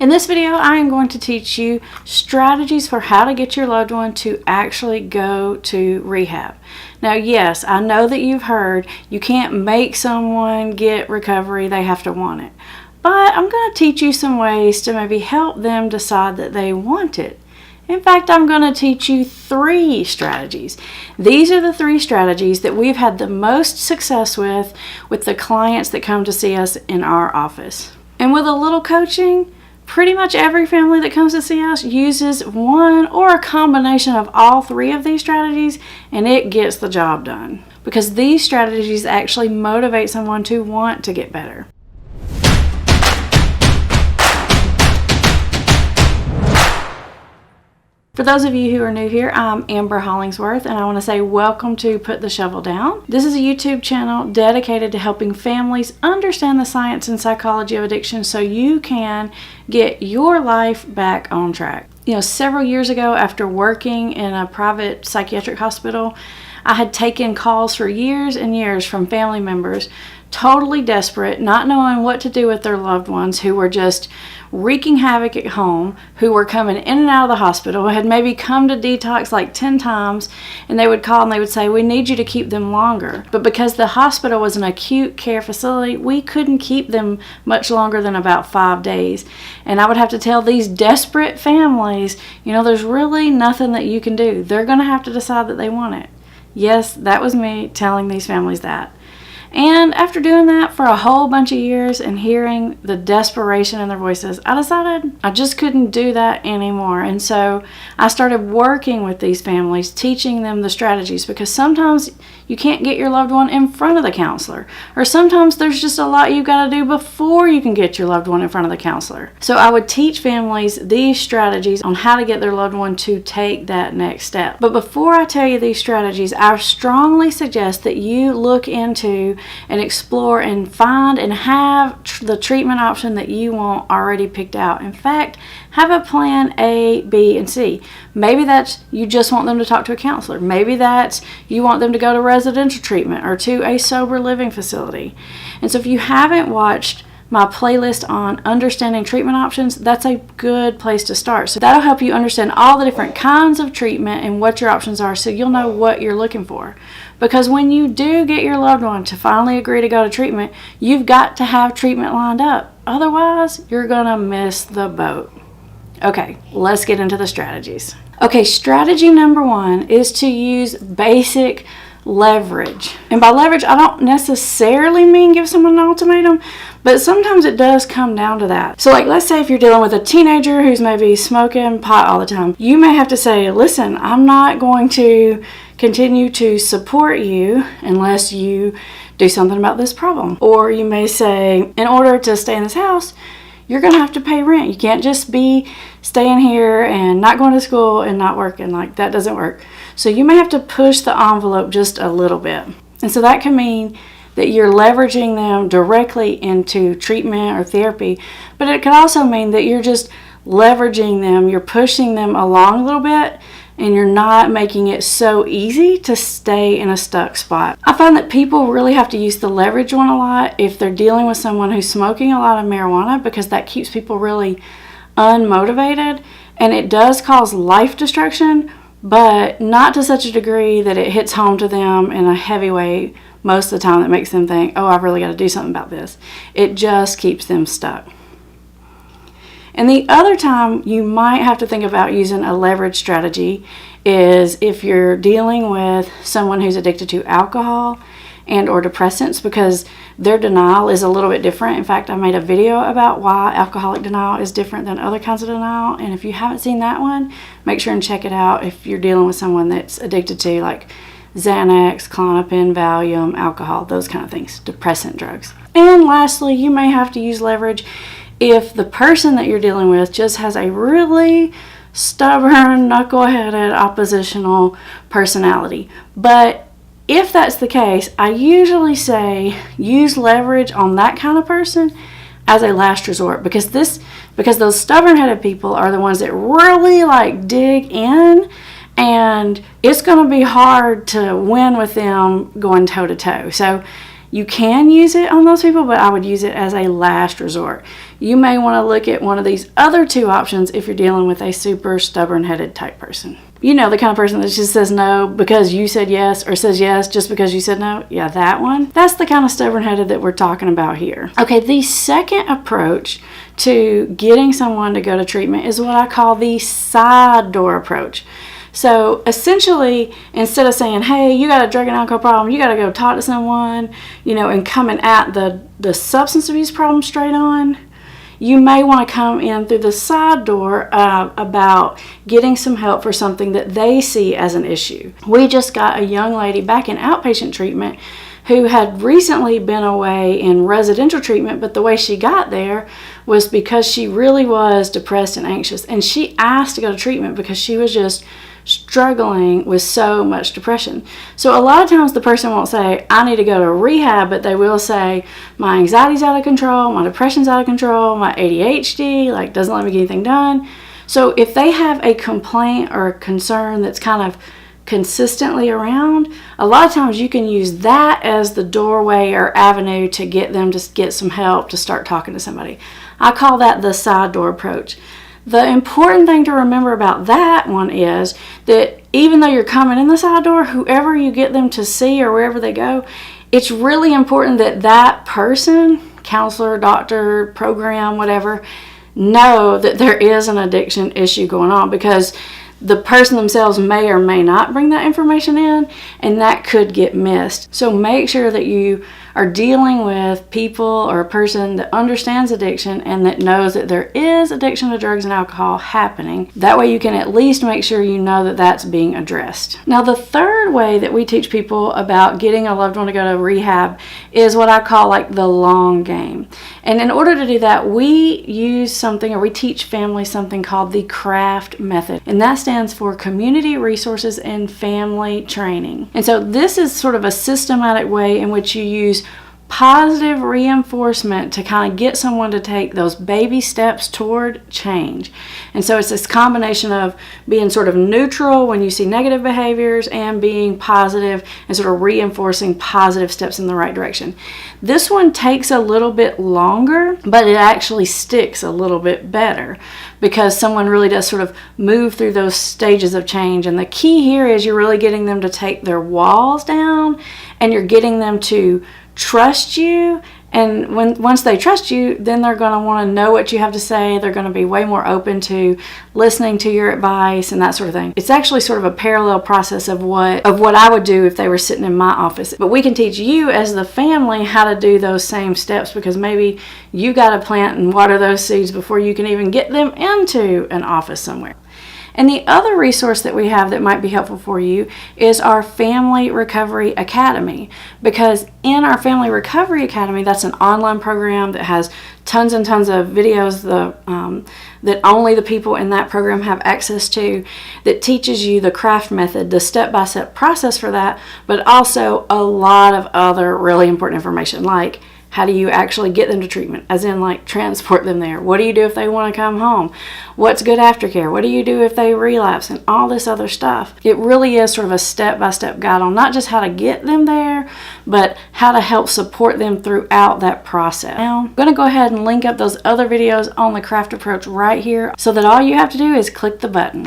In this video, I am going to teach you strategies for how to get your loved one to actually go to rehab. Now, yes, I know that you've heard you can't make someone get recovery, they have to want it. But I'm going to teach you some ways to maybe help them decide that they want it. In fact, I'm going to teach you 3 strategies. These are the 3 strategies that we've had the most success with the clients that come to see us in our office. And with a little coaching, pretty much every family that comes to see us uses one or a combination of all 3 of these strategies, and it gets the job done. Because these strategies actually motivate someone to want to get better. For those of you who are new here, I'm Amber Hollingsworth, and I want to say welcome to Put the Shovel Down. This is a YouTube channel dedicated to helping families understand the science and psychology of addiction so you can get your life back on track. You know, several years ago, after working in a private psychiatric hospital, I had taken calls for years and years from family members totally desperate, not knowing what to do with their loved ones, who were just wreaking havoc at home, who were coming in and out of the hospital, had maybe come to detox like 10 times, and they would call and they would say, "We need you to keep them longer." But because the hospital was an acute care facility, we couldn't keep them much longer than about 5 days. And I would have to tell these desperate families, you know, there's really nothing that you can do. They're going to have to decide that they want it. Yes, that was me telling these families that. And after doing that for a whole bunch of years and hearing the desperation in their voices, I decided I just couldn't do that anymore. And so I started working with these families, teaching them the strategies, because sometimes you can't get your loved one in front of the counselor, or sometimes there's just a lot you've got to do before you can get your loved one in front of the counselor. So I would teach families these strategies on how to get their loved one to take that next step. But before I tell you these strategies, I strongly suggest that you look into and explore and find and have the treatment option that you want already picked out. In fact, have a plan A, B, and C. Maybe that's you just want them to talk to a counselor. Maybe that's you want them to go to residential treatment or to a sober living facility. And so if you haven't watched my playlist on understanding treatment options, that's a good place to start. So that'll help you understand all the different kinds of treatment and what your options are, so you'll know what you're looking for. Because when you do get your loved one to finally agree to go to treatment, you've got to have treatment lined up. Otherwise, you're gonna miss the boat. Okay, let's get into the strategies. Okay, strategy number 1 is to use basic leverage. And by leverage, I don't necessarily mean give someone an ultimatum, but sometimes it does come down to that. So like, let's say if you're dealing with a teenager who's maybe smoking pot all the time, you may have to say, listen, I'm not going to continue to support you unless you do something about this problem. Or you may say, in order to stay in this house, you're going to have to pay rent. You can't just be staying here and not going to school and not working. Like, that doesn't work. So you may have to push the envelope just a little bit. And so that can mean that you're leveraging them directly into treatment or therapy. But it could also mean that you're just leveraging them, you're pushing them along a little bit, and you're not making it so easy to stay in a stuck spot. I find that people really have to use the leverage one a lot if they're dealing with someone who's smoking a lot of marijuana, because that keeps people really unmotivated, and it does cause life destruction, but not to such a degree that it hits home to them in a heavy way most of the time that makes them think, oh, I've really got to do something about this. It just keeps them stuck. And the other time you might have to think about using a leverage strategy is if you're dealing with someone who's addicted to alcohol and or depressants, because their denial is a little bit different. In fact, I made a video about why alcoholic denial is different than other kinds of denial. And if you haven't seen that one, make sure and check it out if you're dealing with someone that's addicted to like Xanax, Klonopin, Valium, alcohol, those kind of things, depressant drugs. And lastly, you may have to use leverage if the person that you're dealing with just has a really stubborn, knuckle-headed, oppositional personality. But if that's the case, I usually say use leverage on that kind of person as a last resort, because those stubborn-headed people are the ones that really like dig in, and it's going to be hard to win with them going toe-to-toe. So You can use it on those people, but I would use it as a last resort. You may want to look at one of these other two options if you're dealing with a super stubborn-headed type person. You know, the kind of person that just says no because you said yes, or says yes just because you said no. Yeah, that one. That's the kind of stubborn-headed that we're talking about here. Okay, the second approach to getting someone to go to treatment is what I call the side door approach. So essentially, instead of saying, hey, you got a drug and alcohol problem, you got to go talk to someone, you know, and coming at the substance abuse problem straight on, you may want to come in through the side door about getting some help for something that they see as an issue. We just got a young lady back in outpatient treatment who had recently been away in residential treatment, but the way she got there was because she really was depressed and anxious. And she asked to go to treatment because she was just struggling with so much depression. So a lot of times the person won't say, I need to go to rehab, but they will say, my anxiety's out of control, my depression's out of control, my ADHD, like, doesn't let me get anything done. So if they have a complaint or a concern that's kind of consistently around, a lot of times you can use that as the doorway or avenue to get them to get some help to start talking to somebody. I call that the side door approach. The important thing to remember about that one is that even though you're coming in the side door, whoever you get them to see or wherever they go, it's really important that that person, counselor, doctor, program, whatever, know that there is an addiction issue going on, because the person themselves may or may not bring that information in, and that could get missed. So make sure that you are dealing with people or a person that understands addiction and that knows that there is addiction to drugs and alcohol happening. That way you can at least make sure you know that that's being addressed. Now, the third way that we teach people about getting a loved one to go to rehab is what I call like the long game. And in order to do that, we use something, or we teach families something called the CRAFT method. And that stands for Community Resources and Family Training. And so this is sort of a systematic way in which you use positive reinforcement to kind of get someone to take those baby steps toward change. And so it's this combination of being sort of neutral when you see negative behaviors and being positive and sort of reinforcing positive steps in the right direction. This one takes a little bit longer, but it actually sticks a little bit better because someone really does sort of move through those stages of change. And the key here is you're really getting them to take their walls down, and you're getting them to trust you. And once they trust you, then they're going to want to know what you have to say. They're going to be way more open to listening to your advice and that sort of thing. It's actually sort of a parallel process of what I would do if they were sitting in my office. But we can teach you as the family how to do those same steps, because maybe you got to plant and water those seeds before you can even get them into an office somewhere. And the other resource that we have that might be helpful for you is our Family Recovery Academy. Because in our Family Recovery Academy, that's an online program that has tons and tons of videos that only the people in that program have access to, that teaches you the CRAFT method, the step-by-step process for that, but also a lot of other really important information, like how do you actually get them to treatment, as in like transport them there? What do you do if they want to come home? What's good aftercare? What do you do if they relapse? And all this other stuff. It really is sort of a step-by-step guide on not just how to get them there, but how to help support them throughout that process. Now, I'm going to go ahead and link up those other videos on the CRAFT approach right here, so that all you have to do is click the button.